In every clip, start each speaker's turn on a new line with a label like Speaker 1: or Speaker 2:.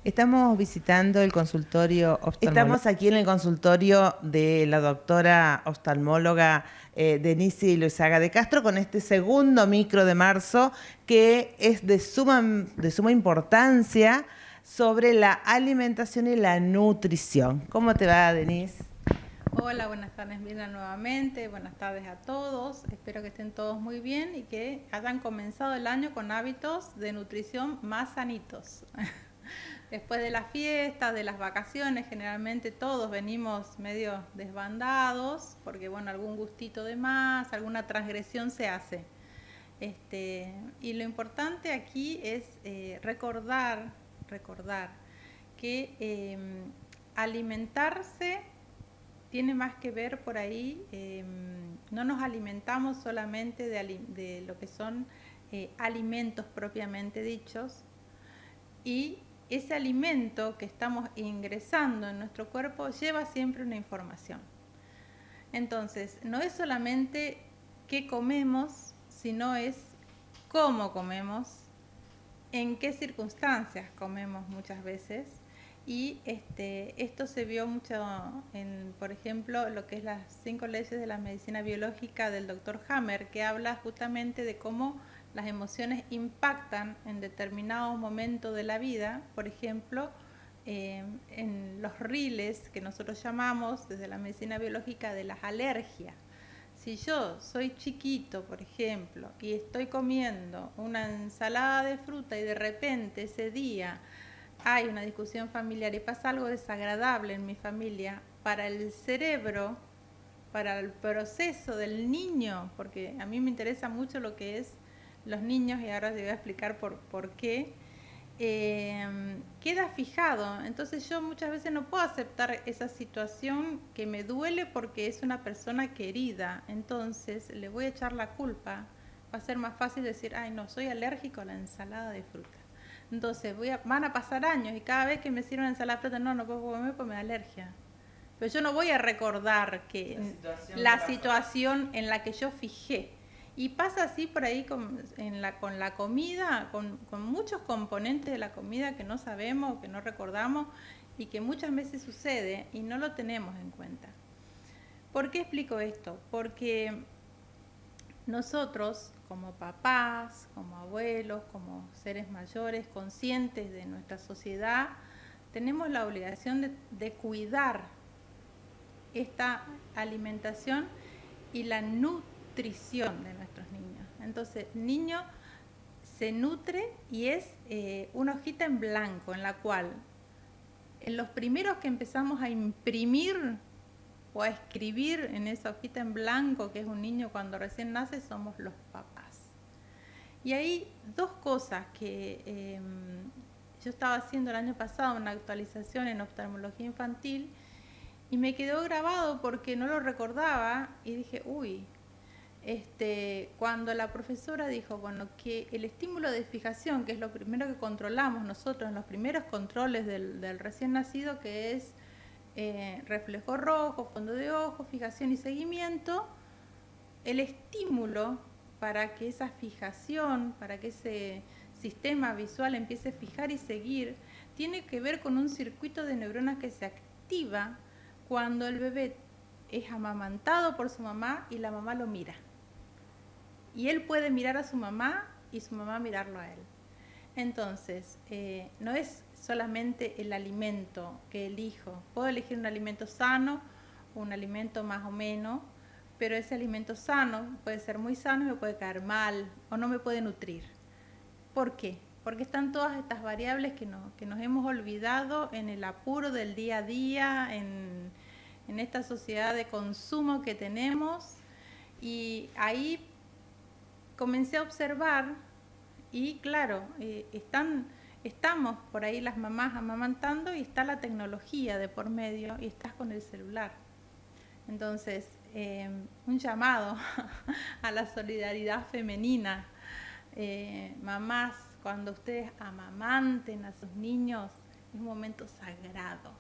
Speaker 1: Estamos visitando el consultorio oftalmológico. Estamos aquí en el consultorio de la doctora oftalmóloga Denise Loizaga de Castro con este segundo micro de marzo que es de suma importancia sobre la alimentación y la nutrición. ¿Cómo te va, Denise?
Speaker 2: Hola, buenas tardes, Mirna, nuevamente. Buenas tardes a todos. Espero que estén todos muy bien y que hayan comenzado el año con hábitos de nutrición más sanitos. Después de las fiestas, de las vacaciones, generalmente todos venimos medio desbandados porque, bueno, algún gustito de más, alguna transgresión se hace. Y lo importante aquí es recordar que alimentarse tiene más que ver por ahí, no nos alimentamos solamente de lo que son alimentos propiamente dichos, y ese alimento que estamos ingresando en nuestro cuerpo lleva siempre una información. Entonces, no es solamente qué comemos, sino es cómo comemos, en qué circunstancias comemos muchas veces. Y esto se vio mucho en, por ejemplo, lo que es las 5 leyes de la medicina biológica del doctor Hammer, que habla justamente de cómo las emociones impactan en determinados momentos de la vida. Por ejemplo, en los riles que nosotros llamamos desde la medicina biológica de las alergias. Si yo soy chiquito, por ejemplo, y estoy comiendo una ensalada de fruta y de repente ese día hay una discusión familiar y pasa algo desagradable en mi familia, para el cerebro, para el proceso del niño, porque a mí me interesa mucho lo que es los niños y ahora te voy a explicar por qué, queda fijado. Entonces yo muchas veces no puedo aceptar esa situación que me duele porque es una persona querida, entonces le voy a echar la culpa. Va a ser más fácil decir, ay no, soy alérgico a la ensalada de fruta. Entonces van a pasar años y cada vez que me sirven ensalada de fruta, no puedo comer porque me da alergia. Pero yo no voy a recordar que la situación en la que yo fijé. Y pasa así por ahí con la comida, con muchos componentes de la comida que no sabemos, que no recordamos y que muchas veces sucede y no lo tenemos en cuenta. ¿Por qué explico esto? Porque nosotros, como papás, como abuelos, como seres mayores, conscientes de nuestra sociedad, tenemos la obligación de cuidar esta alimentación y la nutrición de nuestros niños. Entonces, el niño se nutre y es una hojita en blanco en la cual en los primeros que empezamos a imprimir o a escribir en esa hojita en blanco que es un niño cuando recién nace somos los papás. Y hay dos cosas que yo estaba haciendo el año pasado, una actualización en oftalmología infantil, y me quedó grabado porque no lo recordaba y dije, uy, cuando la profesora dijo, bueno, que el estímulo de fijación, que es lo primero que controlamos nosotros en los primeros controles del recién nacido, que es reflejo rojo, fondo de ojo, fijación y seguimiento, el estímulo para que esa fijación, para que ese sistema visual empiece a fijar y seguir, tiene que ver con un circuito de neuronas que se activa cuando el bebé es amamantado por su mamá y la mamá lo mira. Y él puede mirar a su mamá y su mamá mirarlo a él. Entonces, no es solamente el alimento que elijo. Puedo elegir un alimento sano, un alimento más o menos, pero ese alimento sano puede ser muy sano y me puede caer mal o no me puede nutrir. ¿Por qué? Porque están todas estas variables que nos hemos olvidado en el apuro del día a día, en esta sociedad de consumo que tenemos. Y ahí comencé a observar y claro, estamos por ahí las mamás amamantando y está la tecnología de por medio y estás con el celular. Entonces, un llamado a la solidaridad femenina. Mamás, cuando ustedes amamanten a sus niños, es un momento sagrado,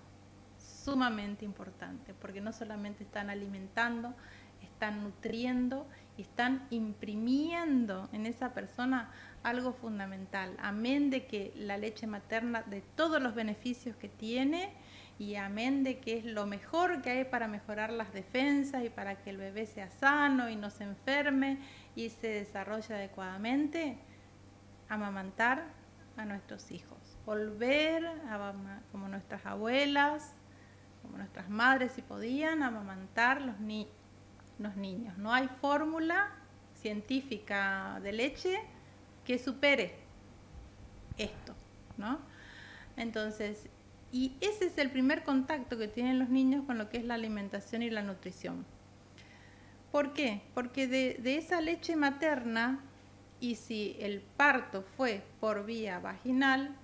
Speaker 2: sumamente importante, porque no solamente están alimentando, están nutriendo y están imprimiendo en esa persona algo fundamental. Amén de que la leche materna, de todos los beneficios que tiene, y amén de que es lo mejor que hay para mejorar las defensas y para que el bebé sea sano y no se enferme y se desarrolle adecuadamente, amamantar a nuestros hijos. Volver como nuestras abuelas, como nuestras madres si podían, amamantar los niños. No hay fórmula científica de leche que supere esto, ¿no? Entonces, y ese es el primer contacto que tienen los niños con lo que es la alimentación y la nutrición. ¿Por qué? Porque de esa leche materna, y si el parto fue por vía vaginal,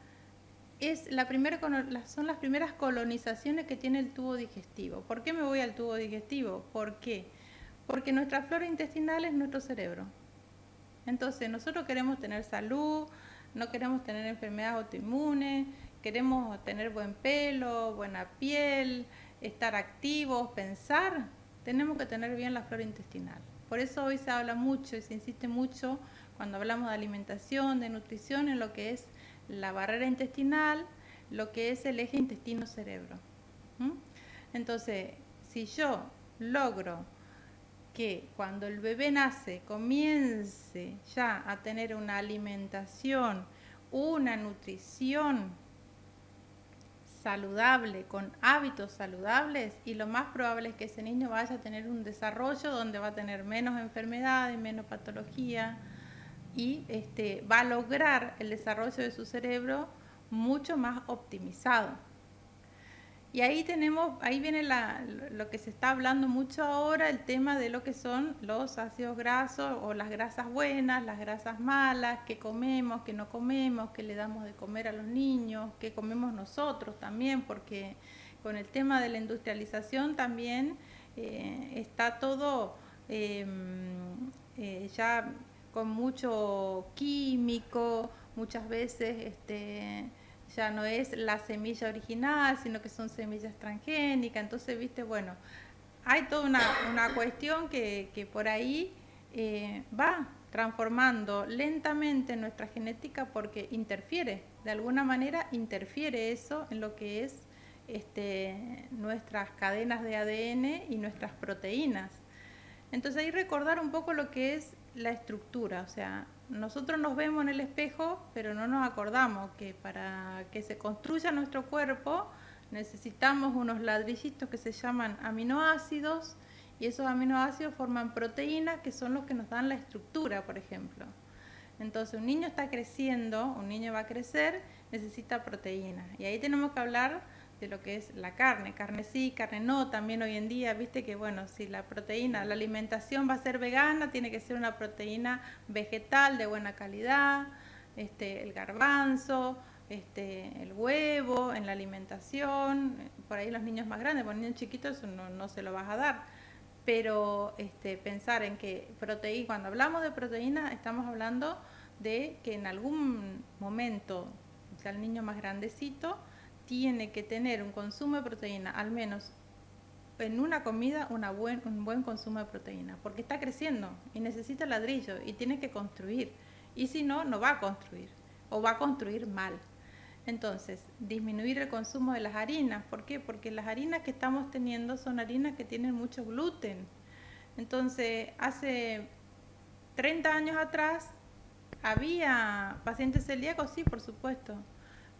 Speaker 2: son las primeras colonizaciones que tiene el tubo digestivo. ¿Por qué me voy al tubo digestivo? ¿Por qué? Porque nuestra flora intestinal es nuestro cerebro. Entonces, nosotros queremos tener salud, no queremos tener enfermedades autoinmunes, queremos tener buen pelo, buena piel, estar activos, pensar, tenemos que tener bien la flora intestinal. Por eso hoy se habla mucho y se insiste mucho cuando hablamos de alimentación, de nutrición, en lo que es la barrera intestinal, lo que es el eje intestino-cerebro. Entonces, si yo logro que cuando el bebé nace comience ya a tener una alimentación, una nutrición saludable, con hábitos saludables, y lo más probable es que ese niño vaya a tener un desarrollo donde va a tener menos enfermedades, menos patología, y va a lograr el desarrollo de su cerebro mucho más optimizado. Y ahí viene lo que se está hablando mucho ahora, el tema de lo que son los ácidos grasos o las grasas buenas, las grasas malas, qué comemos, qué no comemos, qué le damos de comer a los niños, qué comemos nosotros también, porque con el tema de la industrialización también está todo ya con mucho químico, muchas veces ya no es la semilla original, sino que son semillas transgénicas. Entonces, viste, bueno, hay toda una cuestión que por ahí va transformando lentamente nuestra genética, porque de alguna manera interfiere eso en lo que es nuestras cadenas de ADN y nuestras proteínas. Entonces ahí recordar un poco lo que es la estructura, o sea, nosotros nos vemos en el espejo, pero no nos acordamos que para que se construya nuestro cuerpo necesitamos unos ladrillitos que se llaman aminoácidos, y esos aminoácidos forman proteínas que son los que nos dan la estructura, por ejemplo. Entonces un niño está creciendo, un niño va a crecer, necesita proteínas, y ahí tenemos que hablar de lo que es la carne sí, carne no, también hoy en día, viste que bueno, si la proteína, la alimentación va a ser vegana, tiene que ser una proteína vegetal de buena calidad, el garbanzo, el huevo en la alimentación, por ahí los niños más grandes, por niños chiquitos eso no se lo vas a dar, pero pensar en que cuando hablamos de proteína estamos hablando de que en algún momento, o sea, el niño más grandecito, tiene que tener un consumo de proteína, al menos en una comida, un buen consumo de proteína, porque está creciendo y necesita ladrillo y tiene que construir, y si no, no va a construir o va a construir mal. Entonces, disminuir el consumo de las harinas. ¿Por qué? Porque las harinas que estamos teniendo son harinas que tienen mucho gluten. Entonces, hace 30 años atrás, ¿había pacientes celíacos? Sí, por supuesto.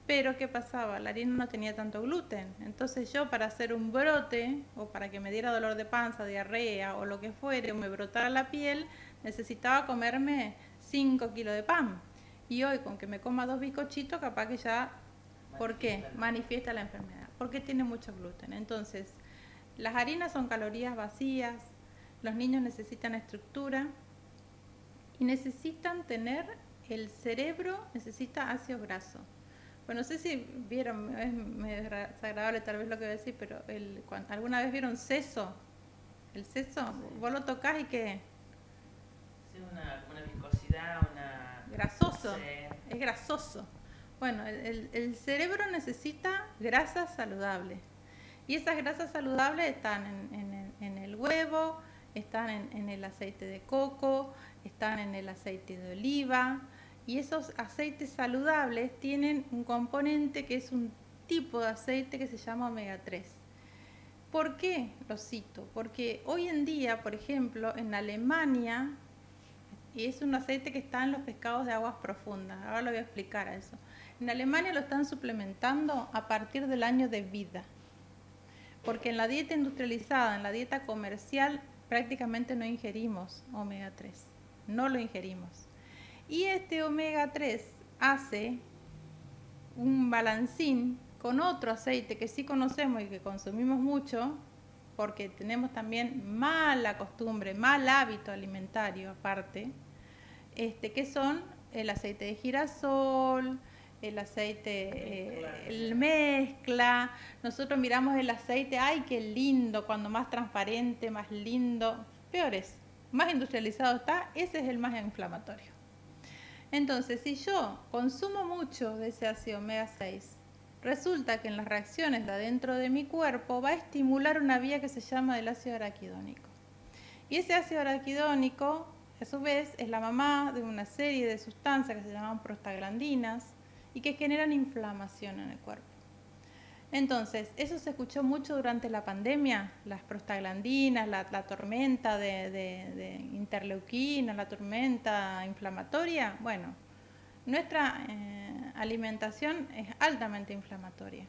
Speaker 2: Pero ¿qué pasaba? La harina no tenía tanto gluten. Entonces yo, para hacer un brote, o para que me diera dolor de panza, diarrea o lo que fuere, o me brotara la piel, necesitaba comerme 5 kilos de pan. Y hoy, con que me coma 2 bizcochitos, capaz que ya... ¿Por qué? Manifiesta la enfermedad. Porque tiene mucho gluten. Entonces, las harinas son calorías vacías, los niños necesitan estructura y necesitan tener... El cerebro necesita ácidos grasos. Bueno, no sé si vieron, es medio desagradable tal vez lo que voy a decir, pero ¿alguna vez vieron seso? El seso, sí. Vos lo tocás y ¿qué?
Speaker 1: Sí, una viscosidad,
Speaker 2: Grasoso, sí. Es grasoso. Bueno, el cerebro necesita grasas saludables. Y esas grasas saludables están en el huevo, están en el aceite de coco, están en el aceite de oliva, y esos aceites saludables tienen un componente que es un tipo de aceite que se llama omega 3. ¿Por qué lo cito? Porque hoy en día, por ejemplo, en Alemania, y es un aceite que está en los pescados de aguas profundas, ahora lo voy a explicar a eso. En Alemania lo están suplementando a partir del año de vida, porque en la dieta industrializada, en la dieta comercial, prácticamente no ingerimos omega 3, no lo ingerimos. Y este omega 3 hace un balancín con otro aceite que sí conocemos y que consumimos mucho, porque tenemos también mala costumbre, mal hábito alimentario aparte, que son el aceite de girasol, el aceite, el mezcla. Nosotros miramos el aceite, ¡ay, qué lindo! Cuando más transparente, más lindo. Peor es, más industrializado está, ese es el más inflamatorio. Entonces, si yo consumo mucho de ese ácido omega 6, resulta que en las reacciones de adentro de mi cuerpo va a estimular una vía que se llama el ácido araquidónico. Y ese ácido araquidónico, a su vez, es la mamá de una serie de sustancias que se llaman prostaglandinas y que generan inflamación en el cuerpo. Entonces, eso se escuchó mucho durante la pandemia, las prostaglandinas, la tormenta de interleuquina, la tormenta inflamatoria. Bueno, nuestra alimentación es altamente inflamatoria.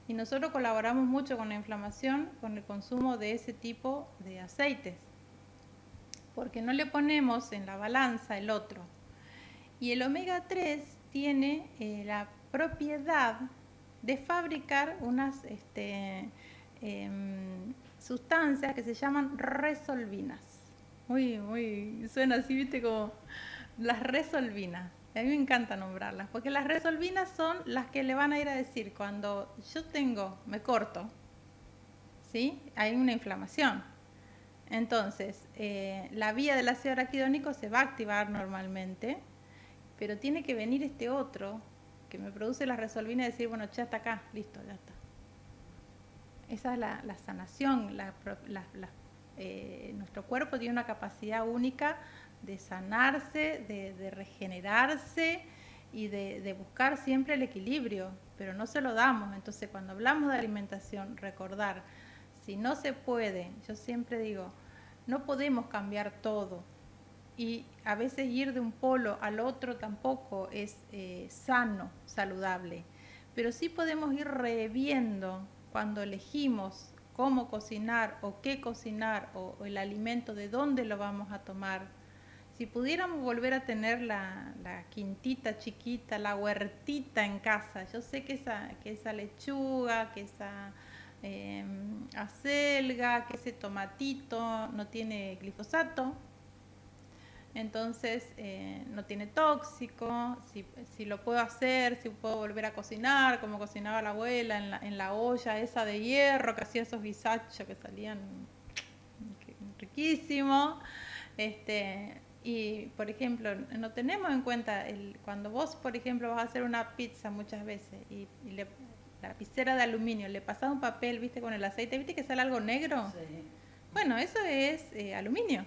Speaker 2: Y nosotros colaboramos mucho con la inflamación, con el consumo de ese tipo de aceites, porque no le ponemos en la balanza el otro. Y el omega 3 tiene la propiedad de fabricar unas sustancias que se llaman resolvinas. Suena así, viste, como las resolvinas. A mí me encanta nombrarlas, porque las resolvinas son las que le van a ir a decir cuando yo me corto, ¿sí? Hay una inflamación. Entonces, la vía del ácido araquidónico se va a activar normalmente, pero tiene que venir este otro que me produce la resolvina y decir, bueno, ya está acá, listo, ya está. Esa es la sanación. Nuestro cuerpo tiene una capacidad única de sanarse, de regenerarse y de buscar siempre el equilibrio, pero no se lo damos. Entonces, cuando hablamos de alimentación, recordar, si no se puede, yo siempre digo, no podemos cambiar todo. Y a veces ir de un polo al otro tampoco es sano, saludable. Pero sí podemos ir reviendo cuando elegimos cómo cocinar o qué cocinar o el alimento, de dónde lo vamos a tomar. Si pudiéramos volver a tener la quintita chiquita, la huertita en casa, yo sé que esa lechuga, que esa acelga, que ese tomatito no tiene glifosato, entonces no tiene tóxico. Si lo puedo hacer, si puedo volver a cocinar como cocinaba la abuela en la olla esa de hierro que hacía esos guisachos que salían riquísimos, y por ejemplo no tenemos en cuenta cuando vos, por ejemplo, vas a hacer una pizza muchas veces y la lapicera de aluminio le pasás un papel, viste, con el aceite, viste que sale algo negro. Sí. Bueno, eso es aluminio.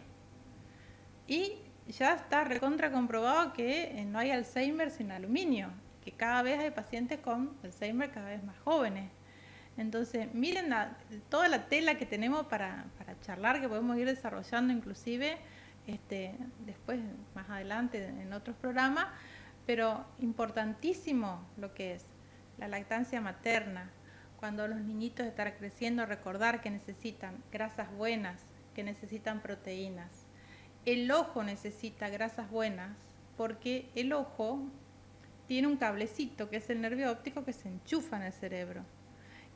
Speaker 2: Y ya está recontra comprobado que no hay Alzheimer sin aluminio, que cada vez hay pacientes con Alzheimer cada vez más jóvenes. Entonces, miren toda la tela que tenemos para charlar, que podemos ir desarrollando inclusive después, más adelante, en otros programas, pero importantísimo lo que es la lactancia materna. Cuando los niñitos están creciendo, recordar que necesitan grasas buenas, que necesitan proteínas. El ojo necesita grasas buenas porque el ojo tiene un cablecito que es el nervio óptico que se enchufa en el cerebro.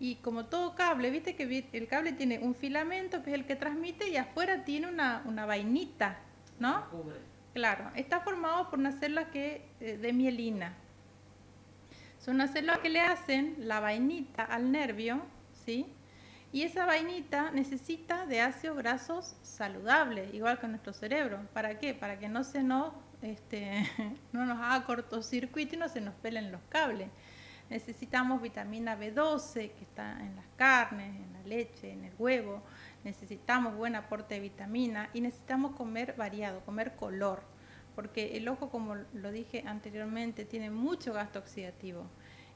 Speaker 2: Y como todo cable, viste que el cable tiene un filamento que es el que transmite y afuera tiene una vainita, ¿no? Claro, está formado por unas células de mielina. Son unas células que le hacen la vainita al nervio, ¿sí? Y esa vainita necesita de ácidos grasos saludables, igual que nuestro cerebro. ¿Para qué? Para que no nos haga cortocircuito y no se nos pelen los cables. Necesitamos vitamina B12, que está en las carnes, en la leche, en el huevo. Necesitamos buen aporte de vitamina y necesitamos comer variado, comer color, porque el ojo, como lo dije anteriormente, tiene mucho gasto oxidativo.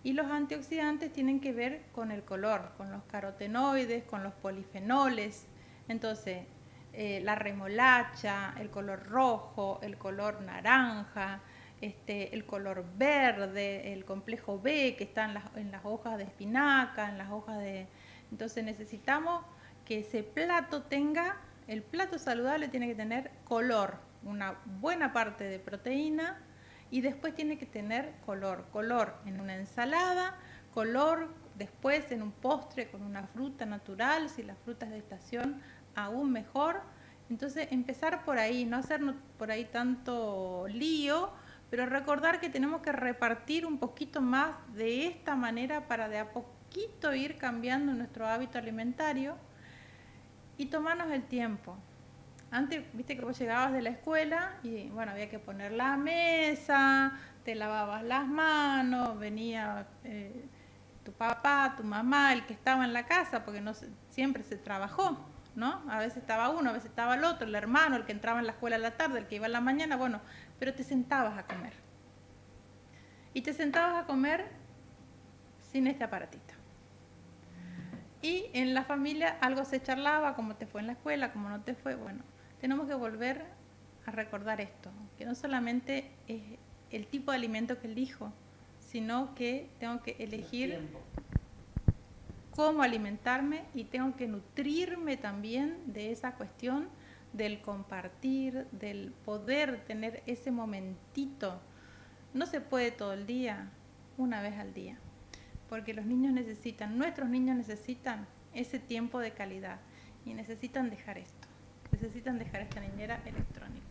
Speaker 2: Y los antioxidantes tienen que ver con el color, con los carotenoides, con los polifenoles. Entonces, la remolacha, el color rojo, el color naranja, el color verde, el complejo B que está en las hojas de espinaca, en las hojas de... Entonces necesitamos que ese plato tenga, el plato saludable tiene que tener color, una buena parte de proteína y después tiene que tener color en una ensalada, color después en un postre con una fruta natural, si la fruta es de estación aún mejor. Entonces empezar por ahí, no hacernos por ahí tanto lío, pero recordar que tenemos que repartir un poquito más de esta manera para de a poquito ir cambiando nuestro hábito alimentario y tomarnos el tiempo. Antes, viste que vos llegabas de la escuela y bueno, había que poner la mesa, te lavabas las manos, venía tu papá, tu mamá, el que estaba en la casa, porque no siempre se trabajó, ¿no? A veces estaba uno, a veces estaba el otro, el hermano, el que entraba en la escuela a la tarde, el que iba a la mañana, bueno, pero te sentabas a comer. Y te sentabas a comer sin este aparatito. Y en la familia algo se charlaba, cómo te fue en la escuela, cómo no te fue. Bueno, tenemos que volver a recordar esto, que no solamente es el tipo de alimento que elijo, sino que tengo que elegir cómo alimentarme y tengo que nutrirme también de esa cuestión del compartir, del poder tener ese momentito. No se puede todo el día, una vez al día, porque los niños necesitan, nuestros niños necesitan ese tiempo de calidad y necesitan dejar esto, necesitan dejar esta niñera electrónica.